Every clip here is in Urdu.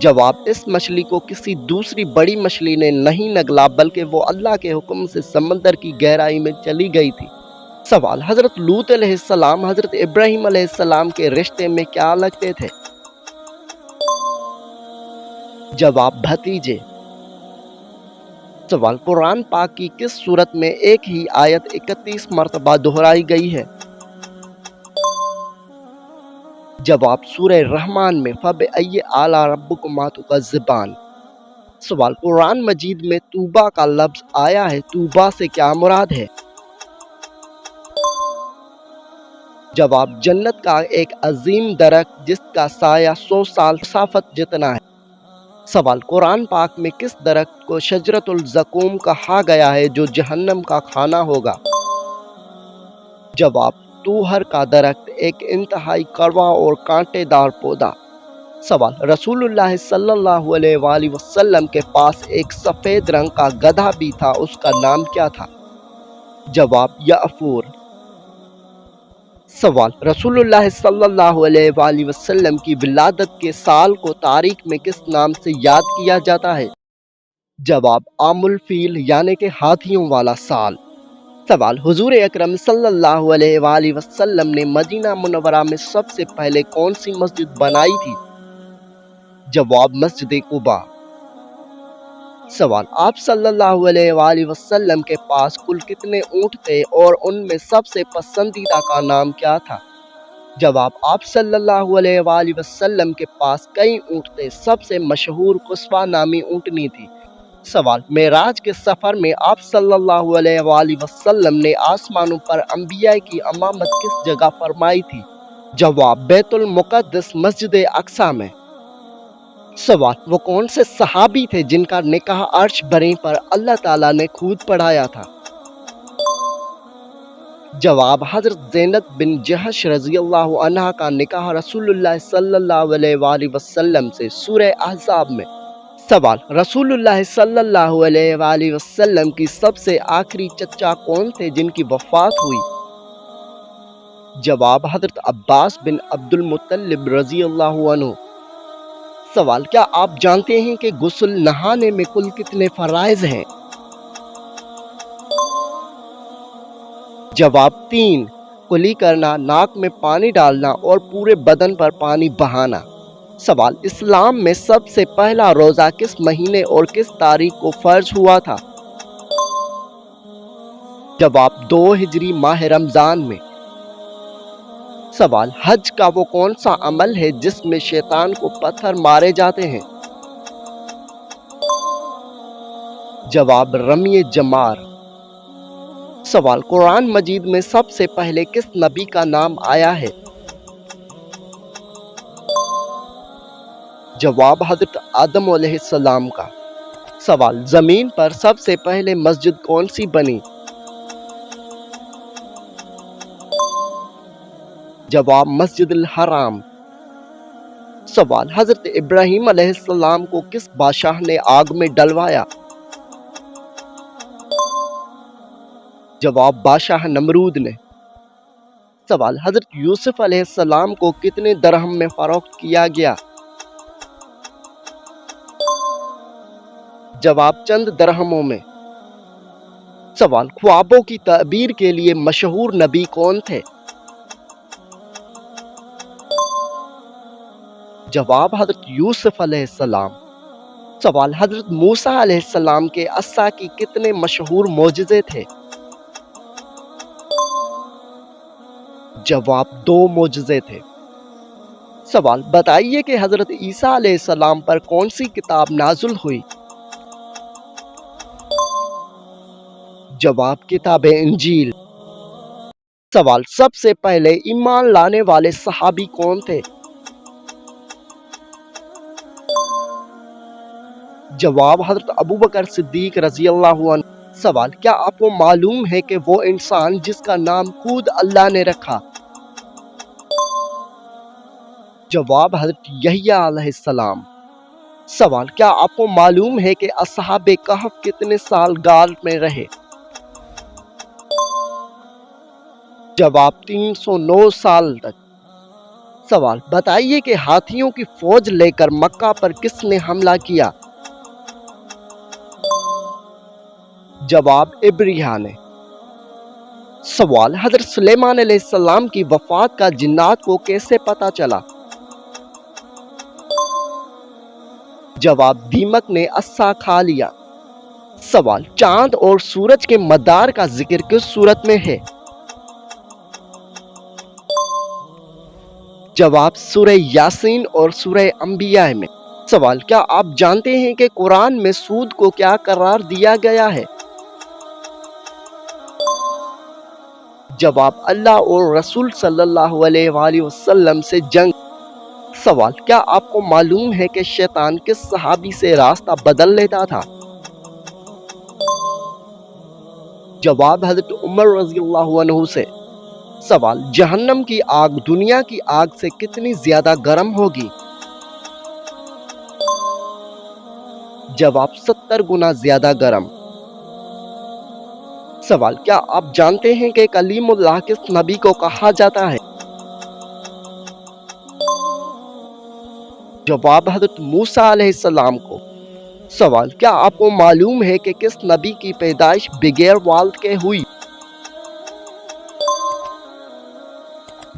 جواب، اس مچھلی کو کسی دوسری بڑی مچھلی نے نہیں نگلا بلکہ وہ اللہ کے حکم سے سمندر کی گہرائی میں چلی گئی تھی۔ سوال، حضرت لوط علیہ السلام حضرت ابراہیم علیہ السلام کے رشتے میں کیا لگتے تھے؟ جواب، بھتیجے۔ سوال، قرآن پاک کی کس سورت میں ایک ہی آیت 31 مرتبہ دہرائی گئی ہے؟ جواب، سورہ رحمان میں۔ فَبِأَيِّ آلَاءِ رَبِّكُمَا تُكَذِّبَانِ۔ سوال، قرآن مجید میں طوبیٰ کا لفظ آیا ہے، طوبیٰ سے کیا مراد ہے؟ جواب، جنت کا ایک عظیم درخت جس کا سایہ 100 سال مسافت جتنا ہے۔ سوال، قرآن پاک میں کس درخت کو شجرۃ الزقوم کہا گیا ہے جو جہنم کا کھانا ہوگا؟ جواب، توہر کا درخت، ایک انتہائی کڑوا اور کانٹے دار پودا۔ سوال، رسول اللہ صلی اللہ علیہ وآلہ وسلم کے پاس ایک سفید رنگ کا گدھا بھی تھا، اس کا نام کیا تھا؟ جواب، یعفور۔ سوال، رسول اللہ صلی اللہ علیہ وآلہ وسلم کی ولادت کے سال کو تاریخ میں کس نام سے یاد کیا جاتا ہے؟ جواب، عام الفیل یعنی کہ ہاتھیوں والا سال۔ سوال، حضور اکرم صلی اللہ علیہ وآلہ وسلم نے مدینہ منورہ میں سب سے پہلے کون سی مسجد بنائی تھی؟ جواب، مسجد قباء۔ سوال، آپ صلی اللہ علیہ وآلہ وسلم کے پاس کل کتنے اونٹ تھے اور ان میں سب سے پسندیدہ کا نام کیا تھا؟ جواب، آپ صلی اللہ علیہ وآلہ وسلم کے پاس کئی اونٹ تھے، سب سے مشہور قصوہ نامی اونٹنی تھی۔ سوال، معراج کے سفر میں آپ صلی اللہ علیہ وآلہ وسلم نے آسمانوں پر انبیاء کی امامت کس جگہ فرمائی تھی؟ جواب، بیت المقدس مسجد اقصی میں۔ سوال، وہ کون سے صحابی تھے جن کا نکاح عرش بری پر اللہ تعالیٰ نے خود پڑھایا تھا؟ جواب، حضرت زینب بن جحش رضی اللہ عنہ کا نکاح رسول اللہ صلی اللہ علیہ وآلہ وسلم سے سورہ احزاب میں۔ سوال، رسول اللہ صلی اللہ علیہ وآلہ وسلم کی سب سے آخری چچا کون تھے جن کی وفات ہوئی؟ جواب، حضرت عباس بن عبد المطلب رضی اللہ عنہ۔ سوال، کیا آپ جانتے ہیں کہ غسل نہانے میں کل کتنے فرائض ہیں؟ جواب، 3۔ کلی کرنا، ناک میں پانی ڈالنا اور پورے بدن پر پانی بہانا۔ سوال، اسلام میں سب سے پہلا روزہ کس مہینے اور کس تاریخ کو فرض ہوا تھا؟ جواب، 2 ہجری ماہ رمضان میں۔ سوال، حج کا وہ کون سا عمل ہے جس میں شیطان کو پتھر مارے جاتے ہیں؟ جواب، رمی جمار۔ سوال، قرآن مجید میں سب سے پہلے کس نبی کا نام آیا ہے؟ جواب، حضرت آدم علیہ السلام کا۔ سوال، زمین پر سب سے پہلے مسجد کون سی بنی؟ جواب، مسجد الحرام۔ سوال، حضرت ابراہیم علیہ السلام کو کس بادشاہ نے آگ میں ڈلوایا؟ جواب، بادشاہ نمرود نے۔ سوال، حضرت یوسف علیہ السلام کو کتنے درہم میں فروخت کیا گیا؟ جواب، چند درہموں میں۔ سوال، خوابوں کی تعبیر کے لیے مشہور نبی کون تھے؟ جواب، حضرت یوسف علیہ السلام۔ سوال، حضرت موسیٰ علیہ السلام کے عصا کی کتنے مشہور معجزے تھے؟ جواب، 2 معجزے تھے۔ سوال، بتائیے کہ حضرت عیسیٰ علیہ السلام پر کون سی کتاب نازل ہوئی؟ جواب، کتاب انجیل۔ سوال، سب سے پہلے ایمان لانے والے صحابی کون تھے؟ جواب، حضرت ابوبکر صدیق رضی اللہ عنہ۔ سوال، کیا آپ کو معلوم ہے کہ وہ انسان جس کا نام خود اللہ نے رکھا؟ جواب، حضرت یحییٰ علیہ السلام۔ سوال، کیا آپ کو معلوم ہے کہ اصحاب کہف کتنے سال غار میں رہے؟ جواب، 309 سال تک۔ سوال بتائیے کہ ہاتھیوں کی فوج لے کر مکہ پر کس نے حملہ کیا؟ جواب ابریہ نے۔ سوال حضرت سلیمان علیہ السلام کی وفات کا جنات کو کیسے پتہ چلا؟ جواب دیمک نے عصا کھا لیا۔ سوال چاند اور سورج کے مدار کا ذکر کس سورت میں ہے؟ جواب سورہ یاسین اور سورہ انبیاء میں۔ سوال کیا آپ جانتے ہیں کہ قرآن میں سود کو کیا قرار دیا گیا ہے؟ جواب اللہ اور رسول صلی اللہ علیہ وآلہ وسلم سے جنگ۔ سوال کیا آپ کو معلوم ہے کہ شیطان کس صحابی سے راستہ بدل لیتا تھا؟ جواب حضرت عمر رضی اللہ عنہ سے۔ سوال جہنم کی آگ دنیا کی آگ سے کتنی زیادہ گرم ہوگی؟ جواب 70 گنا زیادہ گرم۔ سوال کیا آپ جانتے ہیں کہ کلیم اللہ کس نبی کو کہا جاتا ہے؟ جواب حضرت موسیٰ علیہ السلام کو۔ سوال کیا آپ کو معلوم ہے کہ کس نبی کی پیدائش بغیر والد کے ہوئی؟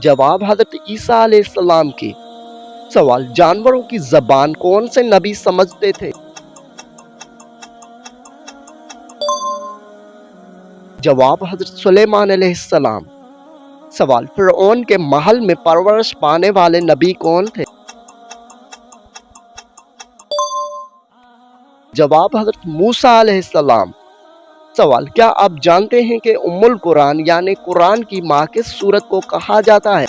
جواب حضرت عیسیٰ علیہ السلام کی۔ سوال جانوروں کی زبان کون سے نبی سمجھتے تھے؟ جواب حضرت سلیمان علیہ السلام۔ سوال فرعون کے محل میں پرورش پانے والے نبی کون تھے؟ جواب حضرت موسیٰ علیہ السلام۔ سوال کیا آپ جانتے ہیں کہ ام القرآن یعنی قرآن کی ماں کس سورت کو کہا جاتا ہے؟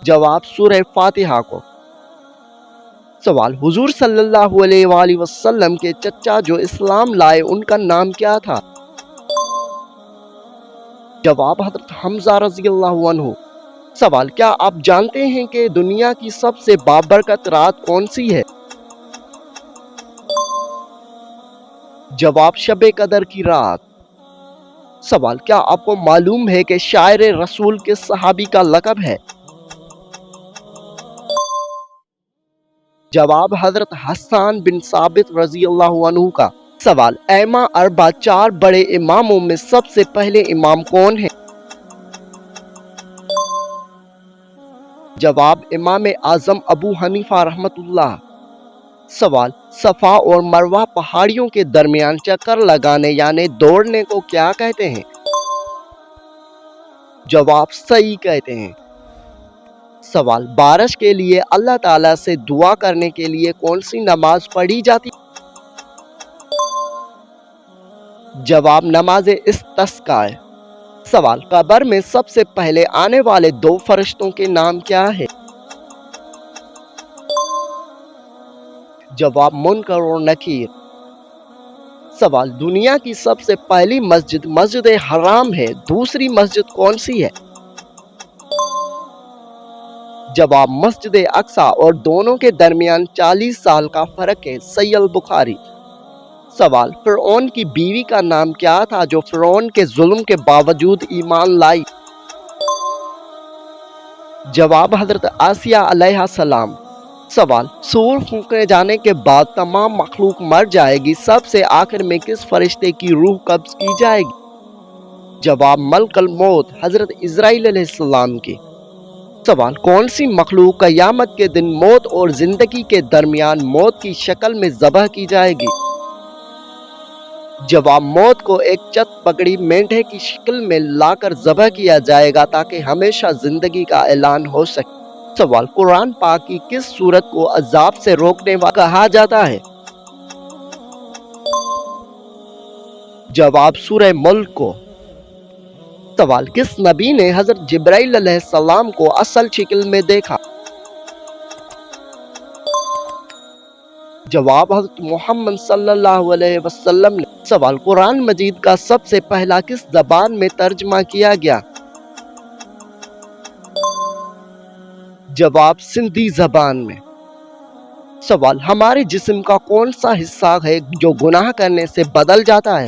جواب سورہ فاتحہ کو۔ سوال حضور صلی اللہ علیہ وآلہ وسلم کے چچا جو اسلام لائے ان کا نام کیا تھا؟ جواب حضرت حمزہ رضی اللہ عنہ۔ سوال کیا آپ جانتے ہیں کہ دنیا کی سب سے بابرکت رات کون سی ہے؟ جواب شب قدر کی رات۔ سوال کیا آپ کو معلوم ہے کہ شاعر رسول کس صحابی کا لقب ہے؟ جواب حضرت حسان بن ثابت رضی اللہ عنہ کا۔ سوال ائمہ اربعہ 4 بڑے اماموں میں سب سے پہلے امام کون ہیں؟ جواب امام اعظم ابو حنیفہ رحمۃ اللہ۔ سوال صفا اور مروہ پہاڑیوں کے درمیان چکر لگانے یعنی دوڑنے کو کیا کہتے ہیں؟ جواب سعی کہتے ہیں۔ سوال بارش کے لیے اللہ تعالیٰ سے دعا کرنے کے لیے کون سی نماز پڑھی جاتی؟ جواب نماز استسقاء۔ سوال قبر میں سب سے پہلے آنے والے 2 فرشتوں کے نام کیا ہے؟ جواب منکر اور نکیر۔ سوال دنیا کی سب سے پہلی مسجد مسجد حرام ہے، دوسری مسجد کون سی ہے؟ جواب مسجد اقصی اور دونوں کے درمیان 40 سال کا فرق ہے، صحیح البخاری۔ سوال فرعون کی بیوی کا نام کیا تھا جو فرعون کے ظلم کے باوجود ایمان لائی؟ جواب حضرت آسیہ علیہ السلام۔ سوال سور پھونکے جانے کے بعد تمام مخلوق مر جائے گی، سب سے آخر میں کس فرشتے کی روح قبض کی جائے گی؟ جواب ملک الموت حضرت اسرائیل علیہ السلام کی۔ سوال کون سی مخلوق قیامت کے دن موت اور زندگی کے درمیان موت کی شکل میں ذبح کی جائے گی؟ جواب موت کو ایک چت پکڑی مینڈھے کی شکل میں لا کر ذبح کیا جائے گا تاکہ ہمیشہ زندگی کا اعلان ہو سکے۔ سوال قرآن پاک کی کس سورت کو عذاب سے روکنے والا کہا جاتا ہے؟ جواب سورہ ملک کو۔ سوال کس نبی نے حضرت جبرائیل علیہ السلام کو اصل شکل میں دیکھا؟ جواب حضرت محمد صلی اللہ علیہ وسلم نے۔ سوال قرآن مجید کا سب سے پہلا کس زبان میں ترجمہ کیا گیا؟ جواب سندھی زبان میں۔ سوال ہمارے جسم کا کون سا حصہ ہے جو گناہ کرنے سے بدل جاتا ہے؟